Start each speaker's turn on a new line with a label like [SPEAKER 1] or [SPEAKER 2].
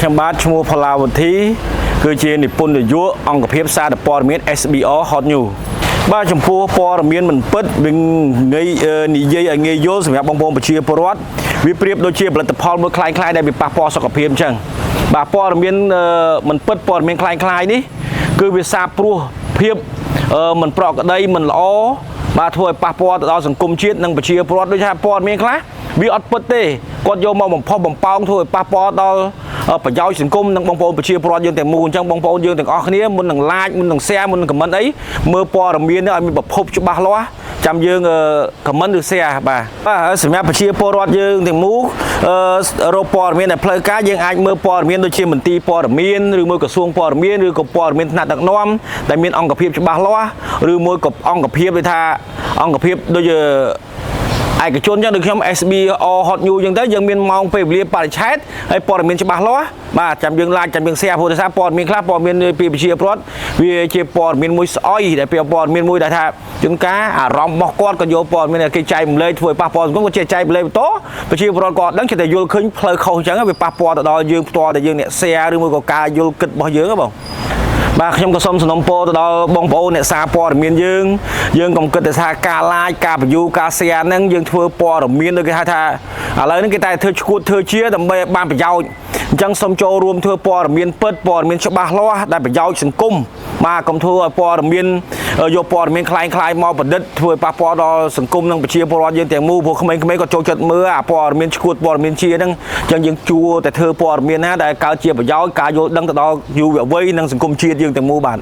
[SPEAKER 1] ខ្ញុំបាទឈ្មោះផល្លាវុធីគឺជានិពន្ធនាយកអង្គភាពសារព័ត៌មាន SBO Hot News បាទចំពោះព័ត៌មានមិនពិតវិញនិយាយឲ្យងាយយល់សម្រាប់បងប្អូនប្រជាពលរដ្ឋវាប្រៀបដូចជាផលិតផលមួយคล้ายៗដែលវាប៉ះពាល់សុខភាពអញ្ចឹងបាទព័ត៌មានមិនពិតព័ត៌មានคล้ายៗនេះគឺវាសាបព្រោះភាពមិនប្រក្រតីមិនល្អបាទធ្វើឲ្យប៉ះពាល់ទៅដល់សង្គមជាតិនិងប្រជាពលរដ្ឋដូចថាព័ត៌មានខ្លះវាអត់ពិតទេគាត់យកមកបំផុសបំផោងធ្វើឲ្យប៉ះពាល់ដល់ប្រយោជន៍សង្គមនិងបងប្អូនប្រជាពលរដ្ឋយើងទាំងមូលអញ្ចឹងបងប្អូនយើងទាំងអស់គ្នាមុននឹង like មុននឹង share មុននឹង comment អីមើលព័ត៌មាននេះឲ្យមានប្រភពច្បាស់លាស់ចាំយើង comment ឬ share បាទសម្រាប់ប្រជាពលរដ្ឋយើងទាំងមូលរកព័ត៌មានដែលផ្លូវការយើងអាចមើលព័ត៌មានដូចជាមន្ទីរព័ត៌មានឬមួយក្រសួងព័ត៌មានឬក៏ព័ត៌មានថ្នាក់ដឹកនាំដែលមានអង្គភាពច្បាស់លាស់ឬមួយក៏អង្គភាពដូចថាអង្គភាពដូចឯកជនចឹងដូចខ្ញុំ SBO Hot News ចឹងទៅយើងមានម៉ោងពេលវេលាបរិច្ឆេទហើយព័ត៌មានច្បាស់លាស់បាទចាំយើង like ចាំយើង share ព្រោះថាព័ត៌មានខ្លះព័ត៌មានពីប្រជាពលរដ្ឋវាជាព័ត៌មានមួយស្អុយដែលពីព័ត៌មានមួយដែលថាជួនកាលអារម្មណ៍របស់គាត់ក៏យកព័ត៌មានគេចែករំលែកធ្វើឲ្យប៉ះពាល់សង្គមក៏ជាចែករំលែកបន្តប្រជាពលរដ្ឋគាត់ដឹងគេតែយល់ឃើញផ្លូវខុសចឹងវាប៉ះពាល់ទៅដល់យើងផ្ទាល់ដែលយើងអ្នក share ឬមួយក៏ការយល់គិតរបស់យើងហ៎បងបាទខ្ញុំក៏សូមសំណូមពរទៅដល់បងប្អូនអ្នកសារព័ត៌មានយើងកុំគិតតែថាការ like ការ view ការ share ហ្នឹងយើងធ្វើព័ត៌មានដូចគេហៅថាឥឡូវហ្នឹងគេតែធ្វើឈួតធ្វើជាដើម្បីឲ្យបានប្រយោជន៍អញ្ចឹងសូមចូលរួមធ្វើព័ត៌មានពិតព័ត៌មានច្បាស់លាស់ដែលប្រយោជន៍សង្គមបាទកុំធ្វើឲ្យព័ត៌មានយកព័ត៌មានคล้ายៗមកប្រឌិតធ្វើឲ្យប៉ះពាល់ដល់សង្គមនិងប្រជាពលរដ្ឋយើងទាំងមូលព្រោះក្មេងៗក៏ចូលចិត្តមើលអាព័ត៌មានឈួតព័ត៌មានជាហ្នឹងអញ្ចឹងយើងជួតែធ្វើព័ត៌មានណាដែលកើតជាប្រយោជន៍ការយល់ដឹងទៅដល់យុវវ័យនិងសង្គមជាតិយើងទាំងមូលបាទ